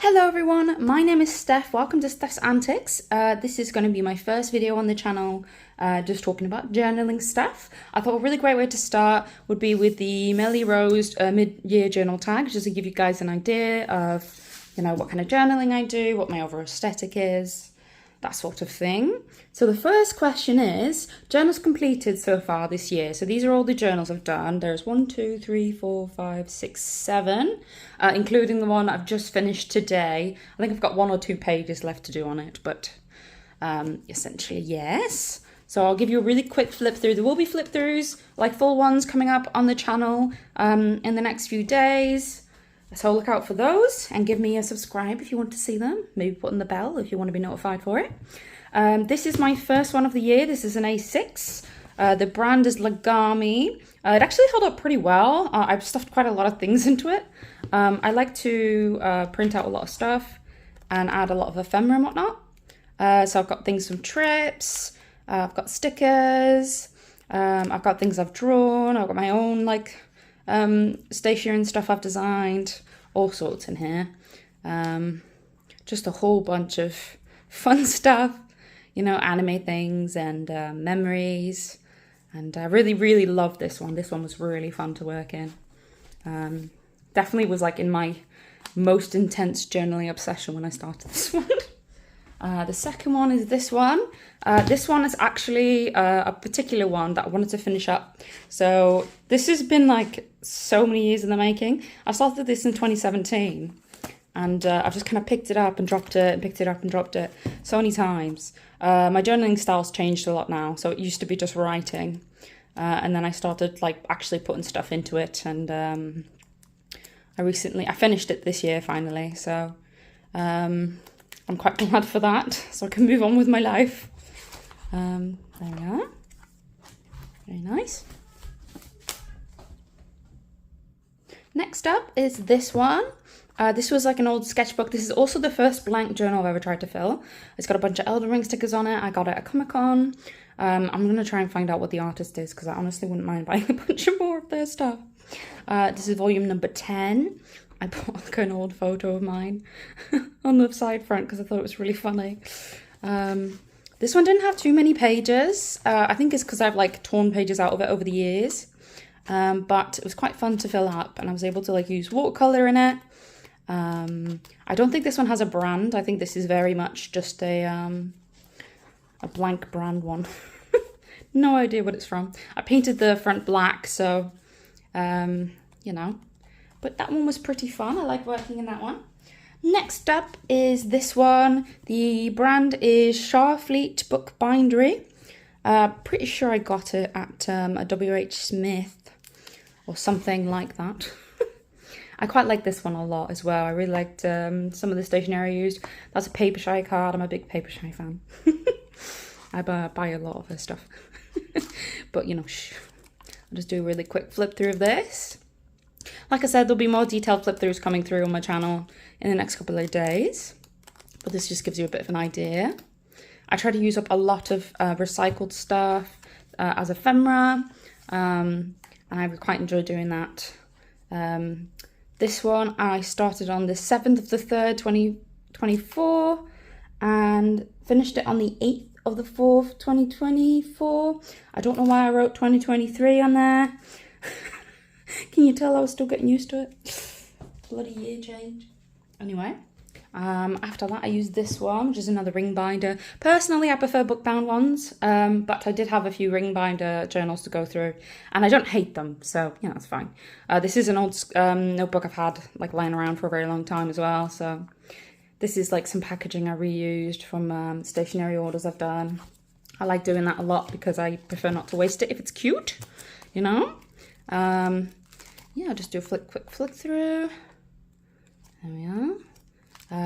Hello everyone, my name is Steph. Welcome to Steph's Antics. This is going to be my first video on the channel, just talking about journaling stuff. I thought a really great way to start would be with the melyyrose mid-year journal tag, just to give you guys an idea of, what kind of journaling I do, what my overall aesthetic is, that sort of thing. So the first question is, journals completed so far this year. So these are all the journals I've done. There's 1, 2, 3, 4, 5, 6, 7, including the one I've just finished today. I think I've got 1 or 2 pages left to do on it, but essentially yes. So I'll give you a really quick flip through. There will be flip throughs, like full ones, coming up on the channel in the next few days. So look out for those and give me a subscribe if you want to see them. Maybe put on the bell if you want to be notified for it. This is my first one of the year. This is an A6. The brand is Lagami. It actually held up pretty well. I've stuffed quite a lot of things into it. I like to print out a lot of stuff and add a lot of ephemera and whatnot. So I've got things from trips. I've got stickers. I've got things I've drawn. I've got my own stationery and stuff I've designed, all sorts in here. Just a whole bunch of fun stuff, anime things and memories. And I really love this one. This one was really fun to work in. Definitely was in my most intense journaling obsession when I started this one. The second one is this one. This one is actually a particular one that I wanted to finish up. So this has been so many years in the making. I started this in 2017 and I've just kind of picked it up and dropped it and picked it up and dropped it so many times. My journaling style's changed a lot now. So it used to be just writing and then I started actually putting stuff into it, and I finished it this year finally. So I'm quite glad for that, so I can move on with my life. There we are. Very nice. Next up is this one. This was an old sketchbook. This is also the first blank journal I've ever tried to fill. It's got a bunch of Elden Ring stickers on it. I got it at Comic-Con. I'm going to try and find out what the artist is, because I honestly wouldn't mind buying a bunch of more of their stuff. This is volume number 10. I put an old photo of mine on the side front because I thought it was really funny. This one didn't have too many pages. I think it's because I've torn pages out of it over the years. But it was quite fun to fill up, and I was able to use watercolor in it. I don't think this one has a brand. I think this is very much just a blank brand one. No idea what it's from. I painted the front black, so But that one was pretty fun. I like working in that one. Next up is this one. The brand is Sharfleet Book Bindery. Pretty sure I got it at a WH Smith or something like that. I quite like this one a lot as well. I really liked some of the stationery I used. That's a Paper Shy card. I'm a big Paper Shy fan. I buy a lot of her stuff. But, I'll just do a really quick flip through of this. Like I said, there'll be more detailed flip throughs coming through on my channel in the next couple of days. But this just gives you a bit of an idea. I try to use up a lot of recycled stuff as ephemera. And I quite enjoy doing that. This one I started on the 7th of the 3rd, 2024. And finished it on the 8th of the 4th, 2024. I don't know why I wrote 2023 on there. Can you tell I was still getting used to it? Bloody year change. Anyway, after that I used this one, which is another ring binder. Personally, I prefer book bound ones, but I did have a few ring binder journals to go through, and I don't hate them, so that's fine. This is an old notebook I've had lying around for a very long time as well, so this is some packaging I reused from stationery orders I've done. I like doing that a lot because I prefer not to waste it if it's cute, I'll just do a quick flick through. There we are.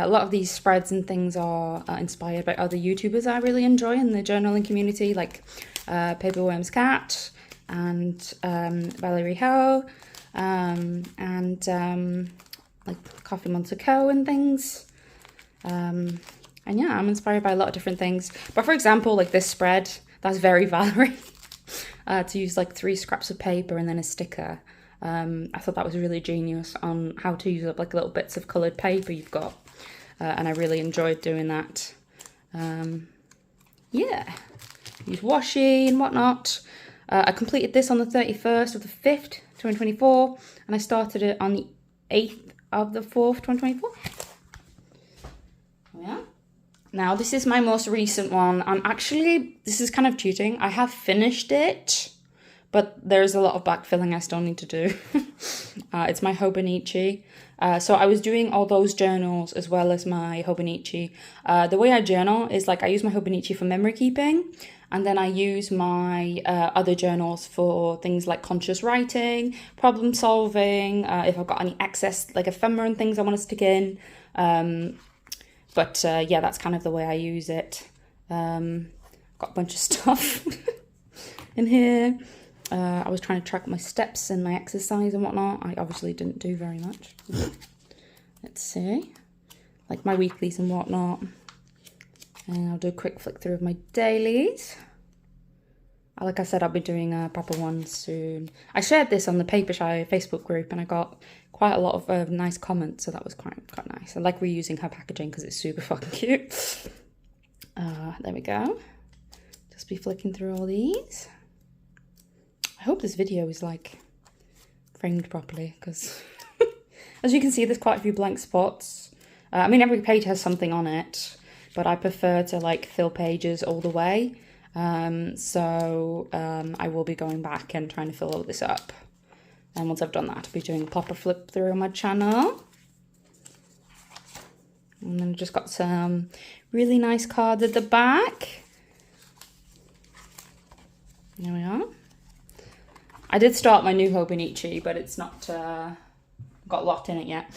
A lot of these spreads and things are inspired by other YouTubers I really enjoy in the journaling community, like Paperworm's Cat and Valerie Ho, and Coffee Monster Co and things. And yeah, I'm inspired by a lot of different things. But for example, this spread, that's very Valerie. To use 3 scraps of paper and then a sticker. I thought that was really genius on how to use up little bits of coloured paper you've got. and I really enjoyed doing that. Yeah, use washi and whatnot. I completed this on the 31st of the 5th, 2024, and I started it on the 8th of the 4th, 2024. Yeah. Now, this is my most recent one. This is kind of cheating. I have finished it, but there's a lot of backfilling I still need to do. It's my Hobonichi. So I was doing all those journals as well as my Hobonichi. The way I journal is like I use my Hobonichi for memory keeping, and then I use my other journals for things like conscious writing, problem solving, if I've got any excess like ephemera and things I want to stick in. But yeah, that's kind of the way I use it. Got a bunch of stuff in here. I was trying to track my steps and my exercise and whatnot. I obviously didn't do very much. Let's see. Like my weeklies and whatnot. And I'll do a quick flick through of my dailies. Like I said, I'll be doing a proper one soon. I shared this on the Paper Shy Facebook group and I got quite a lot of nice comments, so that was quite nice. I like reusing her packaging because it's super fucking cute. There we go. Just be flicking through all these. I hope this video is like framed properly because as you can see, there's quite a few blank spots. I mean, every page has something on it, but I prefer to like fill pages all the way. So I will be going back and trying to fill all this up. And once I've done that, I'll be doing a proper flip through on my channel. And then I've just got some really nice cards at the back. There we are. I did start my new Hobonichi, but it's not got a lot in it yet.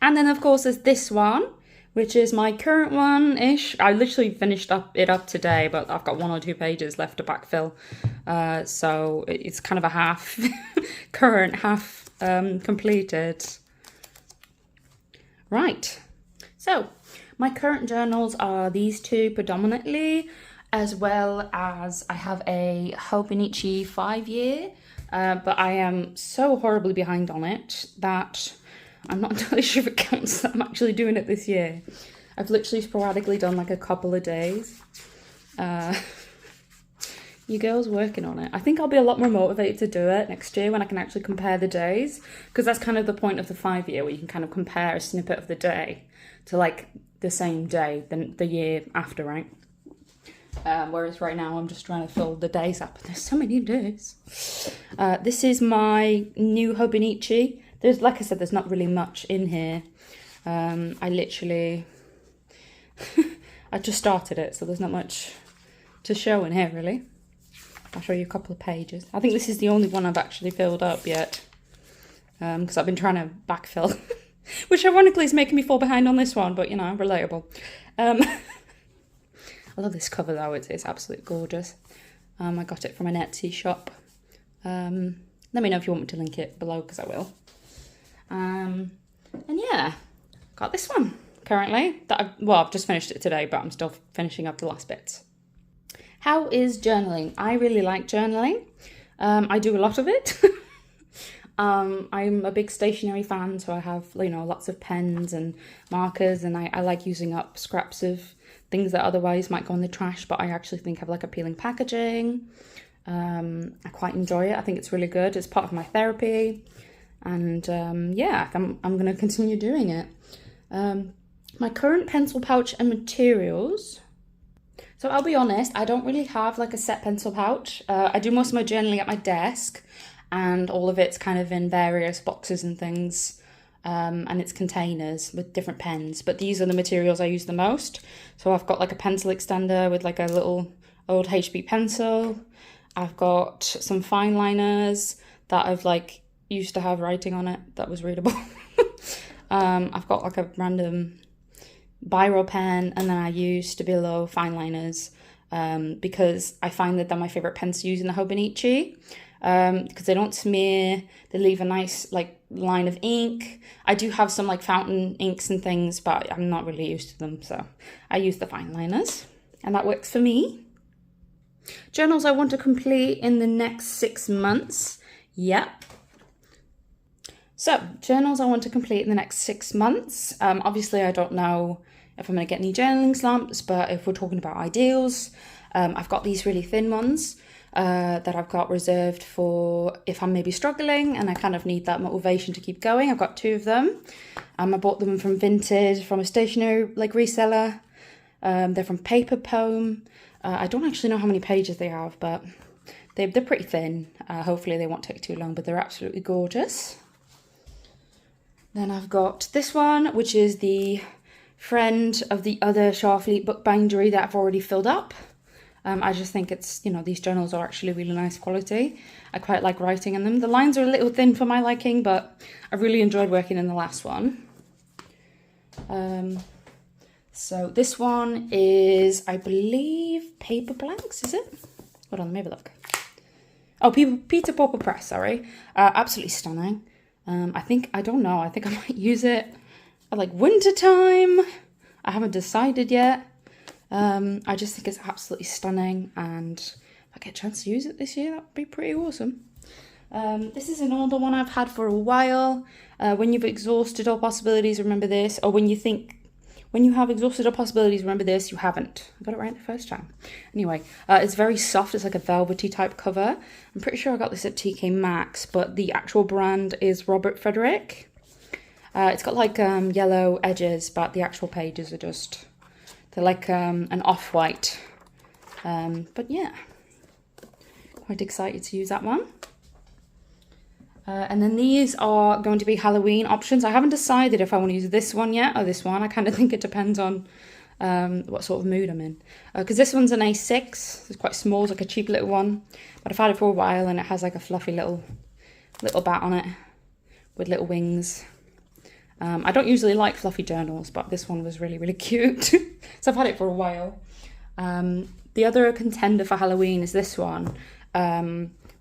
And then, of course, there's this one, which is my current one-ish. I literally finished it up today, but I've got 1 or 2 pages left to backfill. So it's kind of a half current, half completed. Right. So my current journals are these 2 predominantly, as well as I have a Hobonichi 5-year, but I am so horribly behind on it that I'm not entirely sure if it counts that I'm actually doing it this year. I've literally sporadically done like a couple of days. You girls working on it. I think I'll be a lot more motivated to do it next year when I can actually compare the days, because that's kind of the point of the 5-year, where you can kind of compare a snippet of the day to like the same day than the year after, right? Whereas right now I'm just trying to fill the days up. There's so many days. This is my new Hobonichi. There's, like I said, there's not really much in here. I literally, I just started it, so there's not much to show in here, really. I'll show you a couple of pages. I think this is the only one I've actually filled up yet, because I've been trying to backfill, which ironically is making me fall behind on this one, but, you know, relatable. I love this cover, though. It's absolutely gorgeous. I got it from an Etsy shop. Let me know if you want me to link it below, because I will. And yeah, got this one currently. I've just finished it today, but I'm still finishing up the last bits. How is journaling? I really like journaling. I do a lot of it. I'm a big stationery fan, so I have, you know, lots of pens and markers, and I like using up scraps of things that otherwise might go in the trash, but I actually think have like appealing packaging. I quite enjoy it. I think it's really good. It's part of my therapy. And yeah, I'm going to continue doing it. My current pencil pouch and materials. So I'll be honest, I don't really have like a set pencil pouch. I do most of my journaling at my desk, and all of it's kind of in various boxes and things. And it's containers with different pens. But these are the materials I use the most. So I've got like a pencil extender with like a little old HB pencil. I've got some fine liners that I've like used to have writing on it that was readable. I've got like a random biro pen, and then I use Stabilo fine liners because I find that they're my favourite pens to use in the Hobonichi, because they don't smear, they leave a nice like line of ink. I do have some like fountain inks and things, but I'm not really used to them, so I use the fine liners, and that works for me. Journals I want to complete in the next 6 months. Yep. So, journals I want to complete in the next 6 months. Obviously, I don't know if I'm going to get any journaling slumps, but if we're talking about ideals, I've got these really thin ones that I've got reserved for if I'm maybe struggling and I kind of need that motivation to keep going. I've got 2 of them. I bought them from Vinted, from a stationery reseller. They're from Paper Poem. I don't actually know how many pages they have, but they're pretty thin. Hopefully they won't take too long, but they're absolutely gorgeous. Then I've got this one, which is the friend of the other Sharfleet book bindery that I've already filled up. I just think it's, these journals are actually really nice quality. I quite like writing in them. The lines are a little thin for my liking, but I really enjoyed working in the last one. So this one is, I believe, Paper Blanks, is it? Hold on, let me have a look. Oh, Peter Pauper Press, sorry. Absolutely stunning. I don't know, I think I might use it at like winter time. I haven't decided yet. I just think it's absolutely stunning, and if I get a chance to use it this year, that would be pretty awesome. This is an older one I've had for a while. When you've exhausted all possibilities, remember this. Or when you have exhausted all possibilities, remember this, you haven't. I got it right the first time. Anyway, it's very soft. It's like a velvety type cover. I'm pretty sure I got this at TK Maxx, but the actual brand is Robert Frederick. It's got like yellow edges, but the actual pages are just, they're like an off-white. But yeah, quite excited to use that one. And then these are going to be Halloween options. I haven't decided if I want to use this one yet or this one. I kind of think it depends on what sort of mood I'm in. Because this one's an A6. It's quite small. It's like a cheap little one. But I've had it for a while and it has like a fluffy little bat on it with little wings. I don't usually like fluffy journals, but this one was really, really cute. So I've had it for a while. The other contender for Halloween is this one.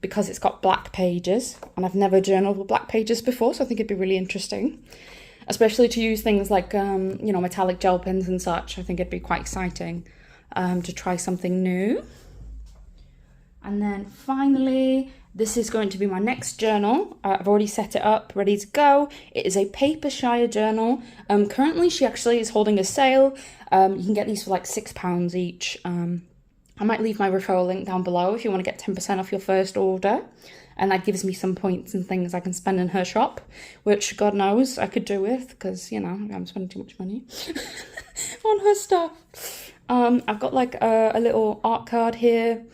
Because it's got black pages, and I've never journaled with black pages before, so I think it'd be really interesting, especially to use things like metallic gel pens and such. I think it'd be quite exciting to try something new. And then finally, this is going to be my next journal. I've already set it up, ready to go. It is a Paper Shire journal. Currently, she actually is holding a sale. You can get these for like £6 each. I might leave my referral link down below if you want to get 10% off your first order. And that gives me some points and things I can spend in her shop, which God knows I could do with, because, I'm spending too much money on her stuff. I've got like a little art card here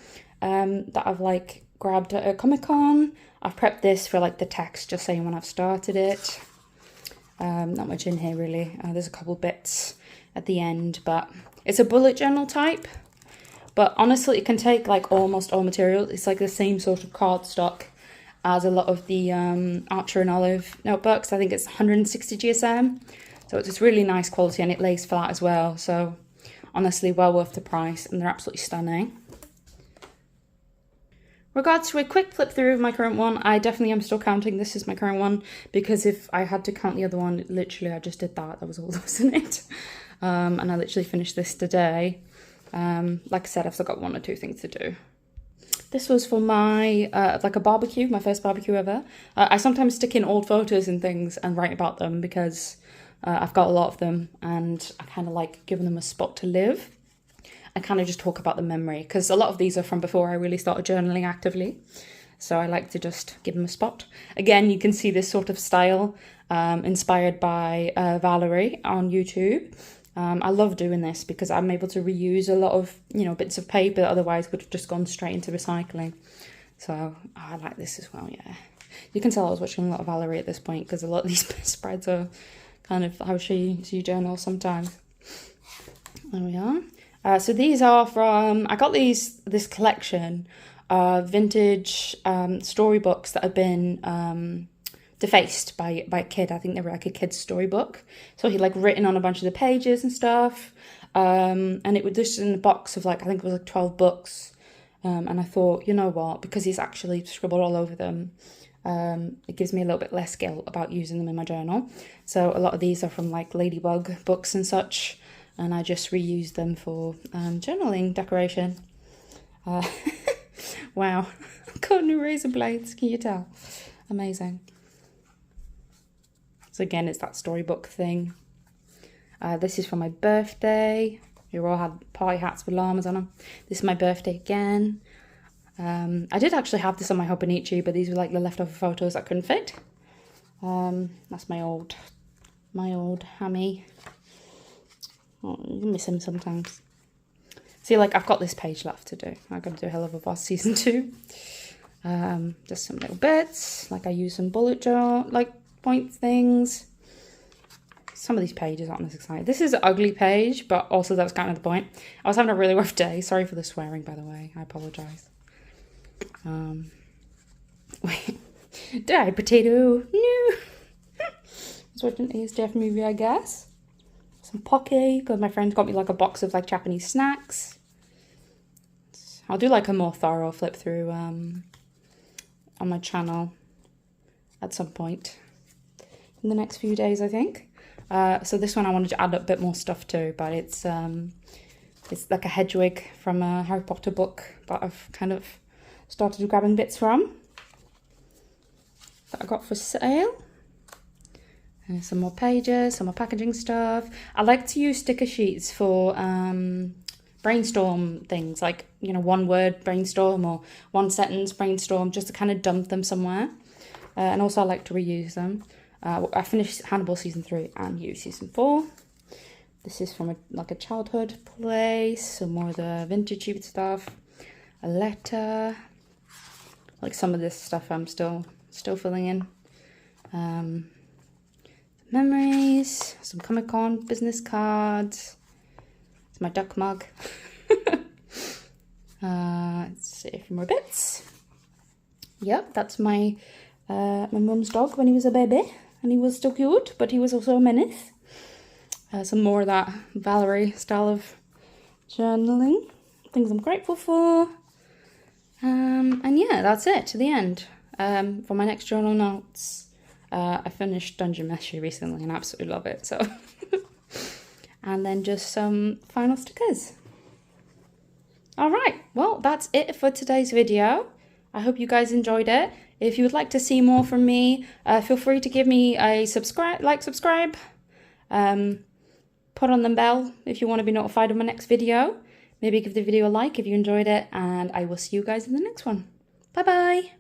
that I've like grabbed at a Comic-Con. I've prepped this for like the text, just saying when I've started it. Not much in here really. There's a couple bits at the end, but it's a bullet journal type. But honestly, it can take like almost all material. It's like the same sort of cardstock as a lot of the Archer and Olive notebooks. I think it's 160 GSM. So it's just really nice quality, and it lays flat as well. So honestly, well worth the price, and they're absolutely stunning. Regards to a quick flip through of my current one, I definitely am still counting this as my current one, because if I had to count the other one, literally I just did that. That was all that was in it. And I literally finished this today. Like I said, I've still got 1 or 2 things to do. This was for my, like a barbecue, my first barbecue ever. I sometimes stick in old photos and things and write about them because I've got a lot of them, and I kind of like giving them a spot to live and kind of just talk about the memory, because a lot of these are from before I really started journaling actively. So I like to just give them a spot. Again, you can see this sort of style inspired by Valerie on YouTube. I love doing this because I'm able to reuse a lot of, bits of paper that otherwise would have just gone straight into recycling. So I like this as well, yeah. You can tell I was watching a lot of Valerie at this point, because a lot of these spreads are kind of how she journals sometimes. There we are. So these are from, I got this collection of vintage storybooks that have been defaced by a kid. I think they were like a kid's storybook. So he'd like written on a bunch of the pages and stuff. And it was just in a box of like, I think it was like 12 books. And I thought, you know what, because he's actually scribbled all over them, it gives me a little bit less guilt about using them in my journal. So a lot of these are from like Ladybug books and such. And I just reused them for journaling decoration. Wow. I've got new razor blades, can you tell? Amazing. So again, it's that storybook thing. This is for my birthday. We all had party hats with llamas on them. This is my birthday again. I did actually have this on my Hobonichi, but these were like the leftover photos that couldn't fit. That's my old hammy. Oh, you miss him sometimes. See, like, I've got this page left to do. I've got to do Hell of a Boss season 2. Just some little bits. Like, I use some bullet journal, like, point things. Some of these pages aren't as exciting. This is an ugly page, but also that's kind of the point. I was having a really rough day. Sorry for the swearing, by the way. I apologise. Wait. Die, potato. No. I was watching an ASDF movie, I guess. Some poke, because my friend got me like a box of like Japanese snacks. I'll do like a more thorough flip through on my channel at some point in the next few days, I think. So this one I wanted to add a bit more stuff to, but it's like a Hedwig from a Harry Potter book that I've kind of started grabbing bits from that I got for sale. And some more pages, some more packaging stuff. I like to use sticker sheets for brainstorm things, like, you know, one word brainstorm or one sentence brainstorm, just to kind of dump them somewhere. And also I like to reuse them. I finished Hannibal season 3 and you season 4. This is from like a childhood place, some more of the vintage stuff. A letter. Like some of this stuff I'm still filling in. Memories, some Comic-Con business cards. It's my duck mug. Let's see, a few more bits. Yep, that's my mum's dog when he was a baby, and he was still cute, but he was also a menace. Some more of that Valerie style of journaling, things I'm grateful for. And yeah, that's it to the end. For my next journal notes. I finished Dungeon Meshi recently and I absolutely love it, so. And then just some final stickers. Alright, well, that's it for today's video. I hope you guys enjoyed it. If you would like to see more from me, feel free to give me a subscribe. Put on the bell if you want to be notified of my next video. Maybe give the video a like if you enjoyed it, and I will see you guys in the next one. Bye bye!